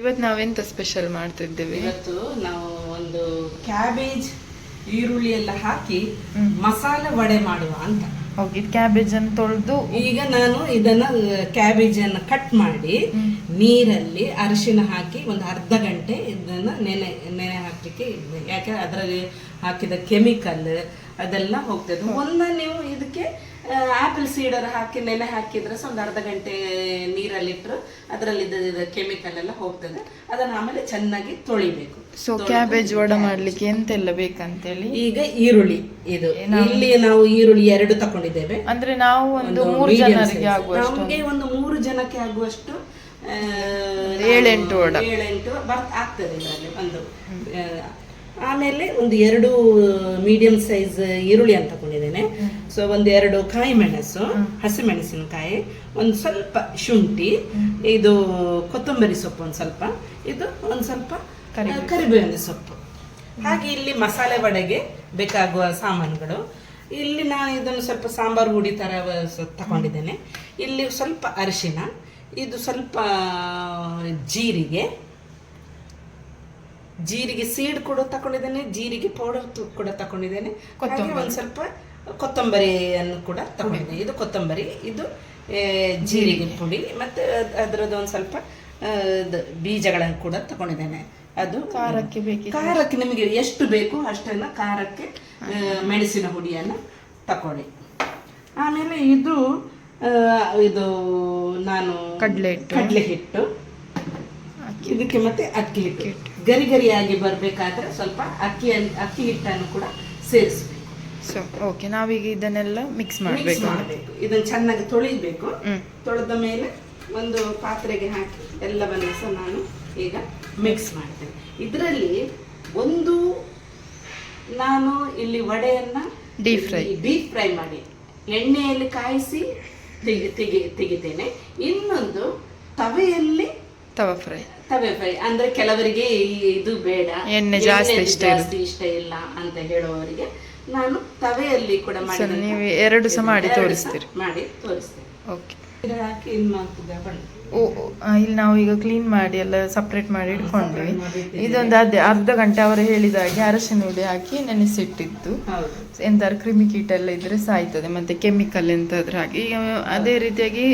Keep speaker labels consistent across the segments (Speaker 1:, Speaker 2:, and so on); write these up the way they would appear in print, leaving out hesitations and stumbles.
Speaker 1: ಇವತ್ತು ನಾವೆಂತ ಸ್ಪೆಷಲ್ ಮಾಡ್ತಿದ್ದೇವೆ?
Speaker 2: ಇವತ್ತು ನಾವು ಒಂದು ಕ್ಯಾಬೇಜ್ ಈರುಳ್ಳಿ ಎಲ್ಲ ಹಾಕಿ ಮಸಾಲೆ ವಡೆ ಮಾಡುವ ಅಂತ.
Speaker 1: ಓಕೆ, ಕ್ಯಾಬೇಜ್ ಅನ್ನು ತೊಳೆದು
Speaker 2: ಈಗ ನಾನು ಇದನ್ನ ಕ್ಯಾಬೇಜ್ ಅನ್ನು ಕಟ್ ಮಾಡಿ ನೀರಲ್ಲಿ ಅರಿಶಿನ ಹಾಕಿ ಒಂದು ಅರ್ಧ ಗಂಟೆ ಇದನ್ನ ನೆನೆ ಹಾಕ್ಲಿಕ್ಕೆ ಇಡ್ಬೇಕು. ಯಾಕೆ ಅದರಲ್ಲಿ ಹಾಕಿದ ಕೆಮಿಕಲ್ ಅದೆಲ್ಲ ಹೋಗ್ತದೆ. ಒಂದು ನೀವು ಇದಕ್ಕೆ ಆಪಲ್ ಸೀಡರ್ ಹಾಕಿ ನೆನೆ ಹಾಕಿದ್ರೆ ಒಂದು ಅರ್ಧ ಗಂಟೆ ನೀರಲ್ಲಿಟ್ಟರು ಅದರಲ್ಲಿ ಕೆಮಿಕಲ್ ಎಲ್ಲ ಹೋಗ್ತದೆ. ಅದನ್ನ ಆಮೇಲೆ ಚೆನ್ನಾಗಿ ತೊಳಿಬೇಕು.
Speaker 1: ಸೊ ಕ್ಯಾಬೇಜ್ ವಡೆ ಮಾಡ್ಲಿಕ್ಕೆ ಎಂತೆಲ್ಲ ಬೇಕಂತೇಳಿ,
Speaker 2: ಈಗ ಈರುಳ್ಳಿ ಇದು ಇಲ್ಲಿ ನಾವು ಈರುಳ್ಳಿ 2 ತಕೊಂಡಿದ್ದೇವೆ.
Speaker 1: ಅಂದ್ರೆ ನಾವು ಒಂದು 3 ಜನರಿಗೆ ಆಗುವಷ್ಟು,
Speaker 2: ನಮಗೆ ಒಂದು 3 ಜನಕ್ಕೆ ಆಗುವಷ್ಟು
Speaker 1: 7-8 ವಡೆ
Speaker 2: ಆಗ್ತದೆ ಇದರಲ್ಲಿ ಒಂದು. ಆಮೇಲೆ ಒಂದು 2 ಮೀಡಿಯಂ ಸೈಜ್ ಈರುಳ್ಳಿ ಅಂತ ತಗೊಂಡಿದ್ದೇನೆ. ಸೊ ಒಂದು 2 ಕಾಯಿ ಮೆಣಸು, ಹಸಿಮೆಣಸಿನಕಾಯಿ, ಒಂದು ಸ್ವಲ್ಪ ಶುಂಠಿ, ಇದು ಕೊತ್ತಂಬರಿ ಸೊಪ್ಪು ಒಂದು ಸ್ವಲ್ಪ, ಇದು ಒಂದು ಸ್ವಲ್ಪ ಕರಿಬೇವಿನ ಸೊಪ್ಪು. ಹಾಗೆ ಇಲ್ಲಿ ಮಸಾಲೆ ವಡೆಗೆ ಬೇಕಾಗುವ ಸಾಮಾನುಗಳು. ಇಲ್ಲಿ ನಾನು ಇದನ್ನು ಸ್ವಲ್ಪ ಸಾಂಬಾರು ಹುಡಿ ತರ ತಗೊಂಡಿದ್ದೇನೆ. ಇಲ್ಲಿ ಸ್ವಲ್ಪ ಅರಿಶಿನ, ಇದು ಸ್ವಲ್ಪ ಜೀರಿಗೆ ಸೀಡ್ ಕೂಡ ತಕೊಂಡಿದ್ದೇನೆ, ಜೀರಿಗೆ ಪೌಡರ್ ಕೂಡ ತಕೊಂಡಿದ್ದೇನೆ. ಒಂದು ಸ್ವಲ್ಪ ಕೊತ್ತಂಬರಿಯನ್ನು ಕೂಡ ತಗೊಂಡಿದ್ದೇನೆ. ಇದು ಕೊತ್ತಂಬರಿ, ಇದು ಜೀರಿಗೆ ಪುಡಿ, ಮತ್ತೆ ಅದರದ್ದು ಒಂದು ಸ್ವಲ್ಪ ಬೀಜಗಳನ್ನು ಕೂಡ ತಗೊಂಡಿದ್ದೇನೆ. ಅದು ಖಾರಕ್ಕೆ ನಿಮಗೆ ಎಷ್ಟು ಬೇಕು ಅಷ್ಟೆಲ್ಲ ಖಾರಕ್ಕೆ ಮೆಣಸಿನ ಹುಡಿಯನ್ನು ತಕೊಳ್ಳಿ. ಆಮೇಲೆ ಇದು ನಾನು ಕಡಲೆ ಹಿಟ್ಟು, ಇದಕ್ಕೆ ಮತ್ತೆ ಅಕ್ಕಿ ಹಿಟ್ಟು ಗರಿಯಾಗಿ ಬರಬೇಕಾದ್ರೆ ಸ್ವಲ್ಪ ಅಕ್ಕಿ ಹಿಟ್ಟನ್ನು ಕೂಡ ಸೇರಿಸಬೇಕು.
Speaker 1: ಸೊ ಓಕೆ, ನಾವೀಗ ಇದನ್ನೆಲ್ಲ ಮಿಕ್ಸ್ ಮಾಡಬೇಕು.
Speaker 2: ಇದನ್ನು ಚೆನ್ನಾಗಿ ತೊಳಿಬೇಕು. ತೊಳೆದ ಮೇಲೆ ಒಂದು ಪಾತ್ರೆಗೆ ಹಾಕಿ ಎಲ್ಲವನ್ನ ಸಹ ನಾನು ಈಗ ಮಿಕ್ಸ್ ಮಾಡ್ತೇನೆ. ಇದರಲ್ಲಿ ಒಂದು ನಾನು ಇಲ್ಲಿ ವಡೆಯನ್ನ ಡೀಪ್ ಫ್ರೈ ಮಾಡಿ ಎಣ್ಣೆಯಲ್ಲಿ ಕಾಯಿಸಿ ತೆಗಿತೇನೆ. ಇನ್ನೊಂದು ತವೆಯಲ್ಲಿ ತವೆ ಫ್ರೈ ಅಂದ್ರೆ ಕೆಲವರಿಗೆ ಇದು ಬೇಡ,
Speaker 1: ಎಣ್ಣೆ ಜಾಸ್ತಿ
Speaker 2: ಇಷ್ಟ ಇಲ್ಲ ಅಂತ ಹೇಳುವವರಿಗೆ ನಾನು ತವೆಯಲ್ಲಿ ಕೂಡ ಮಾಡಿ
Speaker 1: ನೀವು 2 ಸಹ ಮಾಡಿ ತೋರಿಸ್ತೇನೆ.
Speaker 2: ಓಕೆ, ಹಾಕಿ
Speaker 1: ಇಲ್ಲಿ ನಾವು ಈಗ ಕ್ಲೀನ್ ಮಾಡಿ ಎಲ್ಲ ಸಪ್ರೇಟ್ ಮಾಡಿ ಇಟ್ಕೊಂಡ್ವಿ. ಇದೊಂದು ಅರ್ಧ ಗಂಟೆ ಅವರು ಹೇಳಿದಾಗೆ ಅರಶಿನ ಹುಡಿ ಹಾಕಿ ನೆನೆಸಿಟ್ಟಿದ್ದು. ಎಂತಾದ್ರು ಕ್ರಿಮಿಕೀಟ ಎಲ್ಲ ಇದ್ರೆ ಸಾಯ್ತದೆ, ಮತ್ತೆ ಕೆಮಿಕಲ್ ಎಂತಾದ್ರೂ ಹಾಕಿ. ಅದೇ ರೀತಿಯಾಗಿ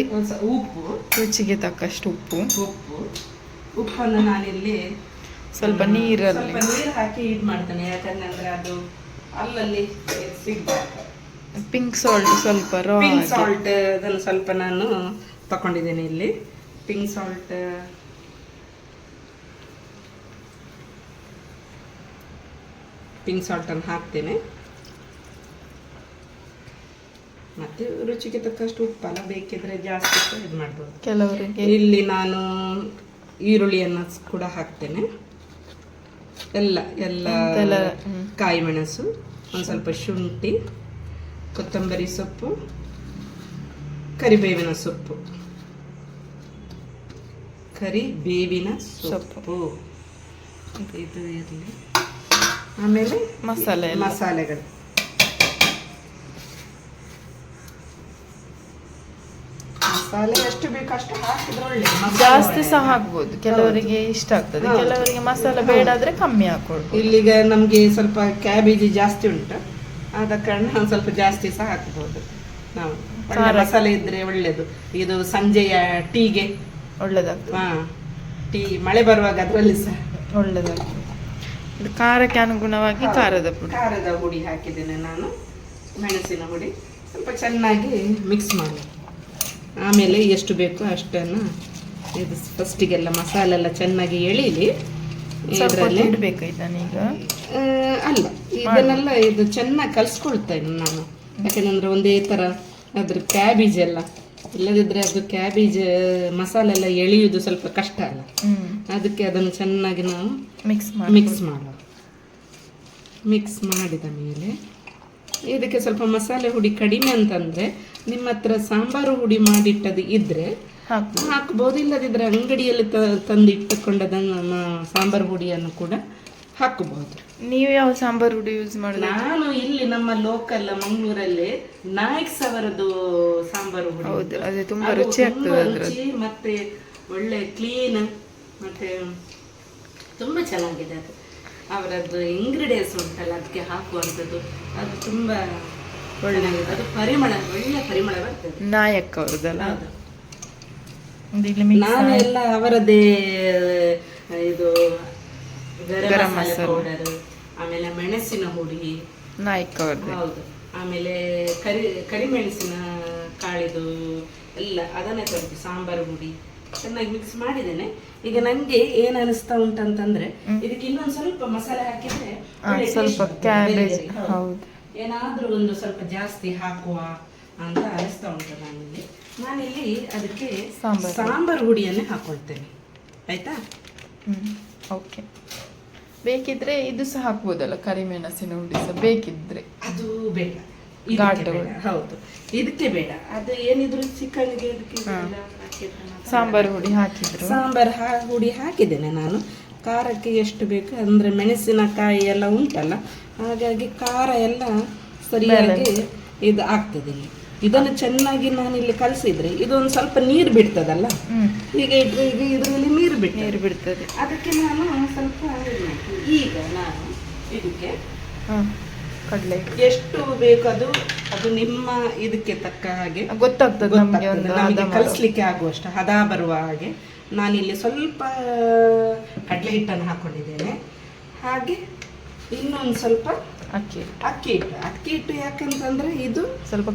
Speaker 2: ಉಪ್ಪು,
Speaker 1: ರುಚಿಗೆ ತಕ್ಕಷ್ಟು
Speaker 2: ಉಪ್ಪನ್ನು ನಾನಿಲ್ಲಿ
Speaker 1: ಸ್ವಲ್ಪ ನೀರು
Speaker 2: ಹಾಕಿ ಇದು ಮಾಡ್ತೇನೆ. ಯಾಕಂದ್ರೆ ಅದು ಅಲ್ಲಲ್ಲಿ ಸಿಗ್ಬಾರ್ದು.
Speaker 1: ಪಿಂಕ್ ಸಾಲ್ಟ್ ಸ್ವಲ್ಪ
Speaker 2: ಸಾಲ್ಟ್ ಅದನ್ನು ಸ್ವಲ್ಪ ನಾನು ತಕೊಂಡಿದ್ದೇನೆ. ಇಲ್ಲಿ ಪಿಂಕ್ ಸಾಲ್ಟ್ ಅನ್ನು ಹಾಕ್ತೇನೆ. ಮತ್ತೆ ರುಚಿಗೆ ತಕ್ಕಷ್ಟು ಉಪ್ಪಲ್ಲ, ಬೇಕಿದ್ರೆ ಜಾಸ್ತಿ ಇದು ಮಾಡ್ಬೋದು
Speaker 1: ಕೆಲವರಿಗೆ.
Speaker 2: ಇಲ್ಲಿ ನಾನು ಈರುಳ್ಳಿಯನ್ನು ಕೂಡ ಹಾಕ್ತೇನೆ. ಎಲ್ಲ ಕಾಯಿ ಮೆಣಸು, ಒಂದು ಸ್ವಲ್ಪ ಶುಂಠಿ, ಕೊತ್ತಂಬರಿ ಸೊಪ್ಪು, ಕರಿಬೇವಿನ ಸೊಪ್ಪು ಇದು ಇರಲಿ. ಆಮೇಲೆ ಮಸಾಲೆಗಳು ಮಸಾಲೆ ಎಷ್ಟು ಬೇಕು ಅಷ್ಟು ಹಾಕಿದ್ರೆ ಒಳ್ಳೆ.
Speaker 1: ಜಾಸ್ತಿ ಸಹ ಹಾಕ್ಬೋದು, ಕೆಲವರಿಗೆ ಇಷ್ಟ ಆಗ್ತದೆ, ಕೆಲವರಿಗೆ ಮಸಾಲೆ ಬೇಡ ಆದ್ರೆ ಕಮ್ಮಿ ಹಾಕೊಳ್ಬೋದು.
Speaker 2: ಇಲ್ಲಿಗ ನಮ್ಗೆ ಸ್ವಲ್ಪ ಕ್ಯಾಬೇಜಿ ಜಾಸ್ತಿ ಉಂಟು, ಆದ ಕಾರಣ ಒಂದು ಸ್ವಲ್ಪ ಜಾಸ್ತಿ ಸಹ ಹಾಕ್ಬೋದು. ನಾವು ಮಸಾಲೆ ಇದ್ರೆ ಒಳ್ಳೇದು. ಇದು ಸಂಜೆಯ ಟೀಗೆ
Speaker 1: ಒಳ್ಳೇದಾಗ್ತದೆ.
Speaker 2: ಟೀ ಮಳೆ ಬರುವಾಗ ಅದರಲ್ಲಿ ಸಹ
Speaker 1: ಒಳ್ಳೇದಾಗ್ತದೆ. ಇದು ಖಾರಕ್ಕೆ ಅನುಗುಣವಾಗಿ ಖಾರದ
Speaker 2: ಹುಡಿ ಹಾಕಿದ್ದೇನೆ ನಾನು, ಮೆಣಸಿನ ಹುಡಿ. ಸ್ವಲ್ಪ ಚೆನ್ನಾಗಿ ಮಿಕ್ಸ್ ಮಾಡಿ ಆಮೇಲೆ ಎಷ್ಟು ಬೇಕೋ ಅಷ್ಟನ್ನು ಇದು ಫಸ್ಟಿಗೆಲ್ಲ ಮಸಾಲೆ ಎಲ್ಲ ಚೆನ್ನಾಗಿ ಎಳೀಲಿ.
Speaker 1: ಇದರಲ್ಲಿ ಇಡಬೇಕು ಇದನ್ನೀಗ
Speaker 2: ಅಲ್ಲ, ಇದನ್ನೆಲ್ಲ ಇದು ಚೆನ್ನಾಗಿ ಕಲಿಸ್ಕೊಳ್ತೇನೆ ನಾನು. ಯಾಕೆಂದ್ರೆ ಒಂದೇ ಥರ ಅದ್ರ ಕ್ಯಾಬೇಜ್ ಎಲ್ಲ ಇಲ್ಲದಿದ್ದರೆ ಅದು ಕ್ಯಾಬೇಜ್ ಮಸಾಲೆ ಎಲ್ಲ ಎಳೆಯುವುದು ಸ್ವಲ್ಪ ಕಷ್ಟ ಅಲ್ಲ. ಅದಕ್ಕೆ ಅದನ್ನು ಚೆನ್ನಾಗಿ ನಾವು ಮಿಕ್ಸ್ ಮಾಡಿದ ಮೇಲೆ ಇದಕ್ಕೆ ಸ್ವಲ್ಪ ಮಸಾಲೆ ಹುಡಿ ಕಡಿಮೆ ಅಂತಂದರೆ ನಿಮ್ಮ ಹತ್ರ ಸಾಂಬಾರು ಹುಡಿ ಮಾಡಿಟ್ಟದು ಇದ್ದರೆ ಹಾಕ್ಬೋದು. ಇಲ್ಲದಿದ್ದರೆ ಅಂಗಡಿಯಲ್ಲಿ ತಂದು ಇಟ್ಟುಕೊಂಡದನ್ನು ಸಾಂಬಾರು ಹುಡಿಯನ್ನು ಕೂಡ ಹಾಕಬಹುದು.
Speaker 1: ನೀವು ಯಾವ ಸಾಂಬಾರು ಹುಡಿ ಯೂಸ್ ಮಾಡೋದು?
Speaker 2: ನಾನು ಇಲ್ಲಿ ನಮ್ಮ ಲೋಕಲ್ ಮಂಗಳೂರಲ್ಲಿ ನಾಯಕ್ಸ್ ಅವರದ್ದು ಸಾಂಬಾರು ಹುಡಿ.
Speaker 1: ಹೌದು, ಅದು ತುಂಬಾ ರುಚಿ ಆಗ್ತದೆ.
Speaker 2: ಮತ್ತೆ ಒಳ್ಳೆ ಕ್ಲೀನ್ ಮತ್ತು ತುಂಬ ಚೆನ್ನಾಗಿದೆ ಅದು. ಅವರದ್ದು ಇಂಗ್ರೀಡಿಯೆಂಟ್ಸ್ ಉಂಟಲ್ಲ ಅದಕ್ಕೆ ಹಾಕುವಂಥದ್ದು ಅದು ತುಂಬ ಒಳ್ಳೆಯದು. ಅದು ಪರಿಮಳ, ಒಳ್ಳೆ ಪರಿಮಳ ಬರ್ತದೆ.
Speaker 1: ನಾಯಕ್ ಅವ್ರದ್ದಲ್ಲ
Speaker 2: ಹೌದು.
Speaker 1: ಇಲ್ಲಿ mix
Speaker 2: ನಾನು ಎಲ್ಲ ಅವರದ್ದೇ ಇದು
Speaker 1: ಗರಂ
Speaker 2: ಗರಂ
Speaker 1: ಮಸಾಲೆ.
Speaker 2: ಮಸಾಲೆ ಪೌಡರ್, ಆಮೇಲೆ ಮೆಣಸಿನ ಹುಡಿ,
Speaker 1: ನಾಯಕ್ ಅವ್ರದ್ದು.
Speaker 2: ಹೌದು, ಆಮೇಲೆ ಕರಿಮೆಣಸಿನ ಕಾಳಿದು ಎಲ್ಲ ಅದನ್ನೇ ತರಿಸಿ ಸಾಂಬಾರು ಹುಡಿ ಚೆನ್ನಾಗಿ ಮಿಕ್ಸ್ ಮಾಡಿದ್ದೇನೆ. ಈಗ ನನಗೆ ಏನು ಅನಿಸ್ತಾ ಉಂಟಂತಂದ್ರೆ ಇದಕ್ಕೆ ಇನ್ನೊಂದು ಸ್ವಲ್ಪ ಮಸಾಲೆ ಹಾಕಿದ್ರೆ ಒಳ್ಳೆ
Speaker 1: ಸ್ವಲ್ಪ
Speaker 2: taste ಬರ್ತದೆ.
Speaker 1: ಕ್ಯಾಬೇಜ್,
Speaker 2: ಬೇರೆ ಬೇರೆ. ಹೌದು.
Speaker 1: ಹೌದು.
Speaker 2: ಏನಾದ್ರೂ ಒಂದು ಸ್ವಲ್ಪ ಜಾಸ್ತಿ ಹಾಕುವ ಅಂತ ಅನಿಸ್ತಾ ಉಂಟು ನನಗೆ. ನಾನಿಲ್ಲಿ ಅದಕ್ಕೆ ಸಾಂಬಾರು ಹುಡಿಯನ್ನೇ ಹಾಕೊಳ್ತೇನೆ, ಆಯ್ತಾ?
Speaker 1: ಓಕೆ. ಬೇಕಿದ್ರೆ ಇದು ಸಹ ಹಾಕ್ಬೋದಲ್ಲ, ಕರಿಮೆಣಸಿನ ಹುಡಿ ಸಹ ಬೇಕಿದ್ರೆ.
Speaker 2: ಅದು ಬೇಡ, ಇದಕ್ಕೆ
Speaker 1: ಘಾಟು.
Speaker 2: ಬೇಡ. ಹೌದು, ಇದಕ್ಕೆ ಬೇಡ. ಅದು ಏನಿದ್ರು ಚಿಕನ್ಗೆ ಇದಕ್ಕೆ ಬೇಡ.
Speaker 1: ಸಾಂಬಾರು ಹುಡಿ ಹಾಕಿದ್ರು.
Speaker 2: ಸಾಂಬಾರು ಹುಡಿ ಹಾಕಿದ್ದೇನೆ ನಾನು. ಖಾರಕ್ಕೆ ಎಷ್ಟು ಬೇಕು ಅಂದರೆ ಮೆಣಸಿನಕಾಯಿ ಎಲ್ಲ ಉಂಟಲ್ಲ, ಹಾಗಾಗಿ ಖಾರ ಎಲ್ಲ ಸರಿಯಾಗಿ ಇದು ಆಗ್ತದೆ ಇಲ್ಲಿ. ಇದನ್ನು ಚೆನ್ನಾಗಿ ನಾನು ಇಲ್ಲಿ ಕಲಸಿದ್ರೆ ಇದೊಂದು ಸ್ವಲ್ಪ ನೀರು ಬಿಡ್ತದಲ್ಲ, ಈಗ ಇದ್ರೆ ಈಗ ಇದರಲ್ಲಿ ನೀರು ಬಿಡ್ತದೆ. ಅದಕ್ಕೆ ನಾನು ಸ್ವಲ್ಪ ಈಗ ನಾನು ಇದಕ್ಕೆ
Speaker 1: ಕಡಲೆ
Speaker 2: ಎಷ್ಟು ಬೇಕು ಅದು ನಿಮ್ಮ ಇದಕ್ಕೆ ತಕ್ಕ ಹಾಗೆ
Speaker 1: ಗೊತ್ತಾಗ್ತದೆ ನಮಗೆ. ಒಂದು
Speaker 2: ನಮಗೆ ಕಲಿಸ್ಲಿಕ್ಕೆ ಆಗುವಷ್ಟು ಹದ ಬರುವ ಹಾಗೆ ನಾನಿಲ್ಲಿ ಸ್ವಲ್ಪ ಕಡಲೆ ಹಿಟ್ಟನ್ನು ಹಾಕೊಂಡಿದ್ದೇನೆ. ಹಾಗೆ ಇನ್ನೊಂದು ಸ್ವಲ್ಪ ಅಕ್ಕಿ ಹಿಟ್ಟು ಯಾಕಂತಂದ್ರೆ ಇದು
Speaker 1: ಸ್ವಲ್ಪ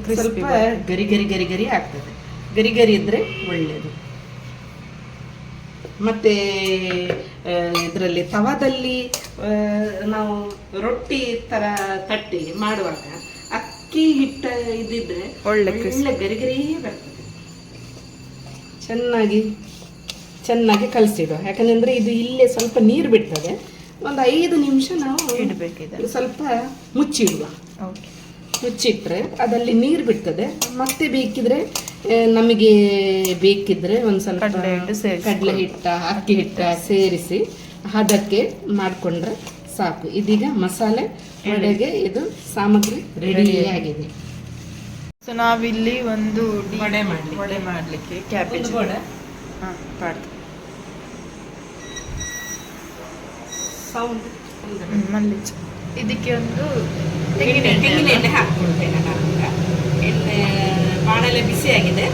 Speaker 2: ಗರಿ ಗರಿ ಗರಿ ಗರಿ ಆಗ್ತದೆ. ಗರಿ ಗರಿ ಇದ್ರೆ ಒಳ್ಳೆಯದು. ಮತ್ತೆ ಇದರಲ್ಲಿ ತವಾದಲ್ಲಿ ನಾವು ರೊಟ್ಟಿ ತರ ತಟ್ಟಿ ಮಾಡುವಾಗ ಅಕ್ಕಿ ಹಿಟ್ಟು ಇದ್ದಿದ್ರೆ ಒಳ್ಳೆ ಗರಿ ಗರಿ ಬರ್ತದೆ. ಚೆನ್ನಾಗಿ ಕಲಸಿಡುವ. ಯಾಕಂದ್ರೆ ಇದು ಇಲ್ಲೇ ಸ್ವಲ್ಪ ನೀರು ಬಿಡ್ತದೆ. ಒಂದು 5 ನಿಮಿಷ ನಾವು
Speaker 1: ಇಡಬೇಕಿದೆ.
Speaker 2: ಸ್ವಲ್ಪ ಮುಚ್ಚಿಡುವ. ಮುಚ್ಚಿಟ್ರೆ ಅದಲ್ಲಿ ನೀರು ಬಿಡ್ತದೆ. ಮತ್ತೆ ನಮಗೆ ಬೇಕಿದ್ರೆ ಒಂದು ಸ್ವಲ್ಪ ಕಡಲೆ ಹಿಟ್ಟ ಅಕ್ಕಿ ಹಿಟ್ಟ ಸೇರಿಸಿ ಹದಕ್ಕೆ ಮಾಡಿಕೊಂಡ್ರೆ ಸಾಕು. ಇದೀಗ ಮಸಾಲೆ ವಡೆಗೆ ಇದು ಸಾಮಗ್ರಿ ರೆಡಿ ಆಗಿದೆ.
Speaker 1: ಸೊ ನಾವಿಲ್ಲಿ ಒಂದು
Speaker 2: ವಡೆ
Speaker 1: ಮಾಡಲಿಕ್ಕೆ ಕ್ಯಾಬೇಜ್
Speaker 2: ವಡೆ
Speaker 1: ಮಲ್ಲಿಚ. ಇದಕ್ಕೆ ಒಂದು
Speaker 2: ತೆಂಗಿನ ಎಣ್ಣೆ ಹಾಕ್ಕೊಳ್ತೇನೆ ನಾನು. ಎಣ್ಣೆ ಬಾಣಲೆ ಬಿಸಿಯಾಗಿದೆ.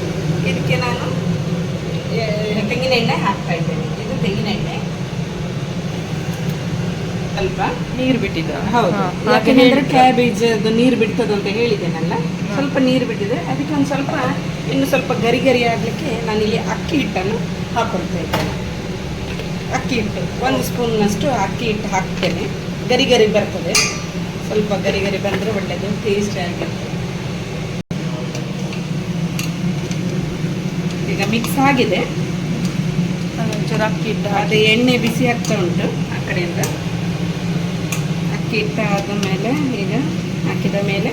Speaker 2: ಇದಕ್ಕೆ ನಾನು ತೆಂಗಿನ ಎಣ್ಣೆ ಹಾಕ್ತಾ ಇದ್ದೇನೆ. ಇದು ತೆಂಗಿನ ಎಣ್ಣೆ ಸ್ವಲ್ಪ
Speaker 1: ನೀರು ಬಿಟ್ಟಿದ್ದ.
Speaker 2: ಹೌದು, ಯಾಕೆಂದ್ರೆ ಕ್ಯಾಬೇಜ್ ಅದು ನೀರು ಬಿಡ್ತದೆ ಅಂತ ಹೇಳಿದ್ದೇನಲ್ಲ, ಸ್ವಲ್ಪ ನೀರು ಬಿಟ್ಟಿದೆ. ಅದಕ್ಕೆ ಒಂದು ಸ್ವಲ್ಪ ಇನ್ನು ಸ್ವಲ್ಪ ಗರಿ ಗರಿ ಆಗಲಿಕ್ಕೆ ನಾನಿಲ್ಲಿ ಅಕ್ಕಿ ಹಿಟ್ಟನ್ನು ಹಾಕೊಳ್ತಾ ಇದ್ದೇನೆ. ಅಕ್ಕಿ ಹಿಟ್ಟು 1 ಸ್ಪೂನ್ನಷ್ಟು ಅಕ್ಕಿ ಹಿಟ್ಟು ಹಾಕ್ತೇನೆ. ಗರಿ ಗರಿ ಬರ್ತದೆ. ಸ್ವಲ್ಪ ಗರಿ ಗರಿ ಬಂದರೆ ಒಳ್ಳೆಯದು, ಟೇಸ್ಟ್ ಆಗಿರ್ತದೆ. ಈಗ ಮಿಕ್ಸ್ ಆಗಿದೆ.
Speaker 1: ಒಂಚೂರು ಅಕ್ಕಿ ಹಿಟ್ಟು
Speaker 2: ಅದೇ ಎಣ್ಣೆ ಬಿಸಿ ಆಗ್ತಾ ಉಂಟು ಆ ಕಡೆಯಿಂದ. ಅಕ್ಕಿ ಹಿಟ್ಟು ಆದ ಮೇಲೆ ಈಗ ಹಾಕಿದ ಮೇಲೆ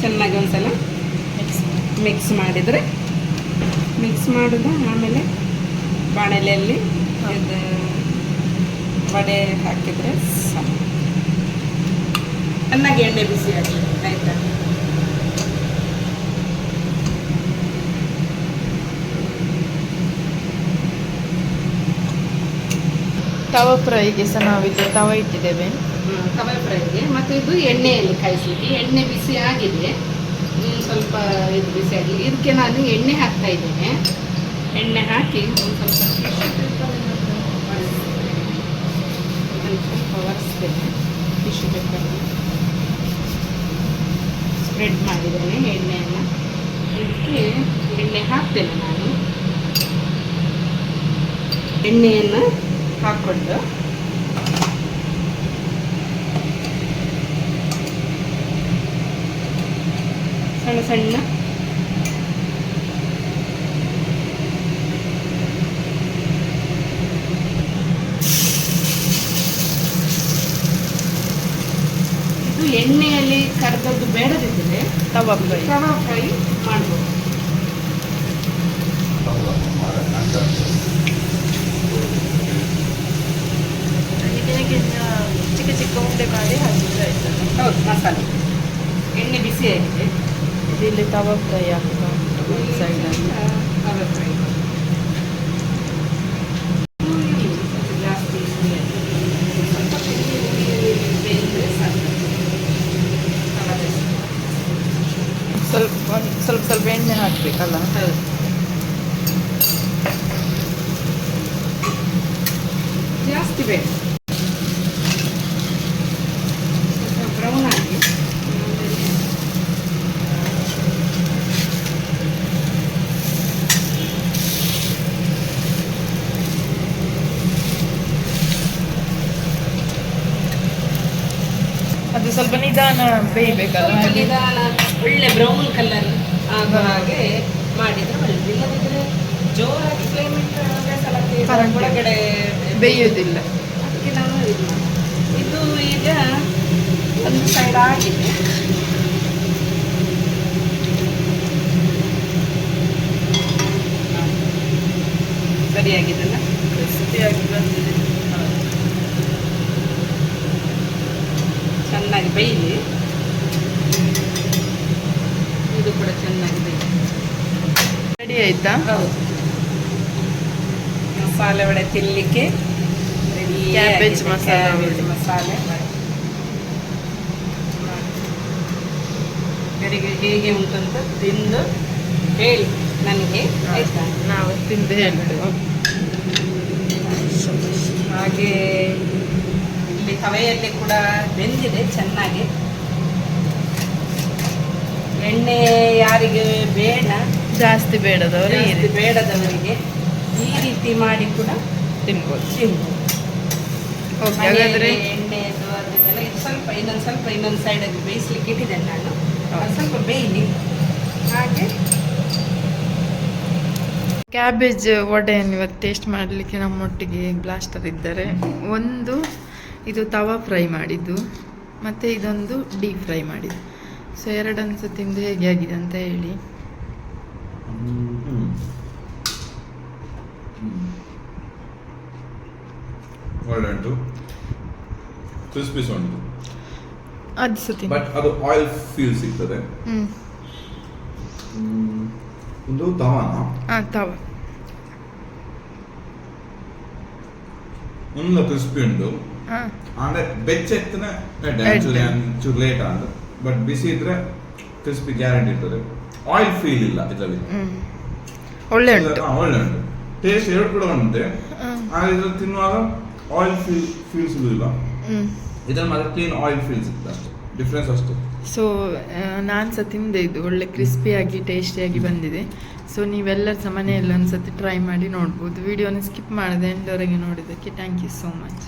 Speaker 2: ಚೆನ್ನಾಗಿ ಒಂದ್ಸಲ ಮಿಕ್ಸ್ ಮಾಡಿದರೆ ಮಿಕ್ಸ್ ಮಾಡೋದು. ಆಮೇಲೆ ಬಾಣಲೆಯಲ್ಲಿ ಇದು ವಡೆ ಹಾಕಿದರೆ ಸಾಕು. ಚೆನ್ನಾಗಿ ಎಣ್ಣೆ ಬಿಸಿ ಆಗಲಿ, ಆಯಿತಾ?
Speaker 1: ತವಾ ಫ್ರೈಗೆ ಸಹ ನಾವಿಲ್ಲಿ ತವಾ ಇಟ್ಟಿದ್ದೇವೆ.
Speaker 2: ತವಾ ಫ್ರೈಗೆ ಮತ್ತು ಇದು ಎಣ್ಣೆಯಲ್ಲಿ ಕಾಯಿಸಲಿಕ್ಕೆ. ಎಣ್ಣೆ ಬಿಸಿ ಆಗಿದೆ, ಸ್ವಲ್ಪ ಇದು ಬಿಸಿ ಆಗಿದೆ. ಇದಕ್ಕೆ ನಾನು ಎಣ್ಣೆ ಹಾಕ್ತಾ ಇದ್ದೇನೆ. ಎಣ್ಣೆ ಹಾಕಿ ಒಂದು ಸ್ವಲ್ಪ ಒರೆಸ್ತೇನೆ. ಟಿಶ್ಯೂ ಪೇಪರಲ್ಲಿ ಸ್ಪ್ರೆಡ್ ಮಾಡಿದ್ದೇನೆ ಎಣ್ಣೆಯನ್ನು. ಇದಕ್ಕೆ ಎಣ್ಣೆ ಹಾಕ್ತೇನೆ ನಾನು. ಎಣ್ಣೆಯನ್ನು ಹಾಕ್ಕೊಂಡು ಸಣ್ಣ ಸಣ್ಣ ಇದು ಎಣ್ಣೆಯಲ್ಲಿ ಕರೆದದ್ದು ಬೇಡದಿದ್ದರೆ
Speaker 1: ತವಾ
Speaker 2: ಫ್ರೈ ಮಾಡ್ಬೋದು.
Speaker 1: ಚಿಕ್ಕ ಚಿಕ್ಕ ಉಂಡೆ ಮಾಡಿ ಹಾಕಿದ್ರೆ ಆಯ್ತಲ್ಲ.
Speaker 2: ಹೌದು, ಮಸಾಲೆ ಎಣ್ಣೆ ಬಿಸಿ ಆಗಿದೆ.
Speaker 1: ಇಲ್ಲಿ ತವಾ ಫ್ರೈ ಆಗ್ತಾ ಉಂಟು ಸೈಡಲ್ಲಿ.
Speaker 2: ತವಾ ಫ್ರೈ
Speaker 1: ಹಾಕ್ಬೇಕಲ್ಲ.
Speaker 2: ಹೌದು. ಜಾಸ್ತಿ ಬೇಡ, ಬ್ರೌನ್ ಆಗಿ
Speaker 1: ಅದು ಸ್ವಲ್ಪ ನಿಧಾನ ಬೇಯಬೇಕಲ್ಲ.
Speaker 2: ಸ್ವಲ್ಪ ನಿಧಾನ ಒಳ್ಳೆ ಬ್ರೌನ್ ಕಲರ್ ಆಗೋ ಹಾಗೆ ಮಾಡಿದ್ರೆ ಒಳ್ಳೆದು. ಇಲ್ಲದಿದ್ರೆ ಜೋರಾಗಿ ಫ್ಲೇಮ್ ಇಟ್ಟರೆ ಸಲಕ್ಕೆ
Speaker 1: Current
Speaker 2: ಒಳಗಡೆ
Speaker 1: ಬೇಯುವುದಿಲ್ಲ.
Speaker 2: ಅದಕ್ಕೆ ನಾವು ಇದು ಮಾಡೋದು. ಇದು ಈಗ ಒಂದು ಸೈಡ್ ಆಗಿದೆ. ಸರಿಯಾಗಿದೆಲ್ಲ,
Speaker 1: ಕ್ರಿಸ್ಪಿಯಾಗಿ ಬಂದಿದೆ.
Speaker 2: ಚೆನ್ನಾಗಿ ಬೇಯಲಿ. ಇದು ಕೂಡ ಚೆನ್ನಾಗಿ ಬೇಯಲಿ.
Speaker 1: ರೆಡಿ ಆಯ್ತಾ?
Speaker 2: ಹೌದು, ಮಸಾಲೆ ವಡೆ ತಿನ್ನಲಿಕ್ಕೆ ರೆಡಿ.
Speaker 1: ಕ್ಯಾಬೇಜ್ ಮಸಾಲೆ ವಡೆ.
Speaker 2: ಮಸಾಲೆ ಯಾರಿಗೆ ಹೇಗೆ ಉಂಟಂತ ತಿಂದು ಹೇಳಿ ನನಗೆ, ಆಯ್ತಾ?
Speaker 1: ನಾವು ತಿಂದು ಹೇಳ್ತೇವೆ.
Speaker 2: ಹಾಗೆ ಇಲ್ಲಿ ತವೆಯಲ್ಲಿ ಕೂಡ ಬೆಂದಿದೆ ಚೆನ್ನಾಗಿ. ಎಣ್ಣೆ ಯಾರಿಗೆ ಬೇಡ, ಜಾಸ್ತಿ ಬೇಡದವರಿಗೆ ಈ ರೀತಿ ಮಾಡಿ ಕೂಡ
Speaker 1: ತಿನ್ಬೋದು.
Speaker 2: ತಿನ್ಬೋದು.
Speaker 1: ಓಕೆ, ಹಾಗಾದ್ರೆ
Speaker 2: ಎಣ್ಣೆದು ಅದೆಲ್ಲ ಇದು ಸ್ವಲ್ಪ ಇನ್ನೊಂದು ಸೈಡಲ್ಲಿ ಬೇಯಿಸ್ಲಿಕ್ಕೆ ಇಟ್ಟಿದ್ದೇನೆ ನಾನು.
Speaker 1: ಹೌದು.
Speaker 2: ಅದು ಸ್ವಲ್ಪ ಬೇಯಲಿ. ಹಾಗೆ
Speaker 1: ಕ್ಯಾಬೇಜ್ ವಡೆಯನ್ನು ಇವತ್ತು ಟೇಸ್ಟ್ ಮಾಡಲಿಕ್ಕೆ ನಮ್ಮೊಟ್ಟಿಗೆ ಬ್ಲಾಸ್ಟರ್ ಇದ್ದಾರೆ. ಒಂದು ಇದು ತವಾ ಫ್ರೈ ಮಾಡಿದ್ದು, ಮತ್ತು ಇದೊಂದು ಡೀಪ್ ಫ್ರೈ ಮಾಡಿದ್ದು. ಸೊ ಎರಡನ್ನು ಸಹ ತಿಂದು ಹೇಗೆ ಆಗಿದೆ ಅಂತ ಹೇಳಿ.
Speaker 3: ಒಳ್ಳೆ ಉಂಟು, ಕ್ರಿಸ್ಪೀಸ್ ಉಂಟು,
Speaker 1: ಅದು ಸಹ ತಿಂದು.
Speaker 3: ಬಟ್ ಅದು ಆಯಿಲ್ ಫೀಲ್ ಸಿಗ್ತದೆ. ಒಂದು ತವಾನ
Speaker 1: ತವಾ
Speaker 3: ಒಂದು ಕ್ರಿಸ್ಪಿ ಉಂಟು. ಅಂದ್ರೆ ಬೆಚ್ಚೆತ್ತನೆ ಚೂರು ಲೇಟ್ ಅಂತ, ಬಟ್ ಬಿಸಿ ಇದ್ರೆ ಕ್ರಿಸ್ಪಿ ಗ್ಯಾರಂಟಿ ಇರ್ತದೆ. ಆಯಿಲ್ ಫೀಲ್ ಇಲ್ಲ ಇದರಲ್ಲಿ.
Speaker 1: ಒಳ್ಳೆ ಉಂಟು.
Speaker 3: ಒಳ್ಳೆ ಉಂಟು, ಟೇಸ್ಟ್ ಎರಡು ಕೂಡ ಉಂಟು. ಆದ್ರೆ ಇದ್ರಲ್ಲಿ ತಿನ್ನುವಾಗ ಆಯಿಲ್ ಫೀಲ್ಸ್ ಇಲ್ಲ. ಇದ್ರಲ್ಲಿ ಮಾತ್ರ ಕ್ಲೀನ್ ಆಯಿಲ್ ಫೀಲ್ಸ್ ಇತ್ತು ಅಷ್ಟೇ, ಡಿಫ್ರೆನ್ಸ್ ಅಷ್ಟೇ.
Speaker 1: ಸೊ ನಾನು ಸಹ ತಿಂದೆ, ಇದು ಒಳ್ಳೆ ಕ್ರಿಸ್ಪಿಯಾಗಿ ಟೇಸ್ಟಿಯಾಗಿ ಬಂದಿದೆ. ಸೊ ನೀವೆಲ್ಲರೂ ಸಹ ಮನೆಯಲ್ಲಿ ಒಂದ್ಸತಿ ಟ್ರೈ ಮಾಡಿ ನೋಡ್ಬೋದು. ವಿಡಿಯೋನ ಸ್ಕಿಪ್ ಮಾಡದೆ ಎಂಡವರೆಗೆ ನೋಡಿದ್ದಕ್ಕೆ ಥ್ಯಾಂಕ್ ಯು ಸೋ ಮಚ್.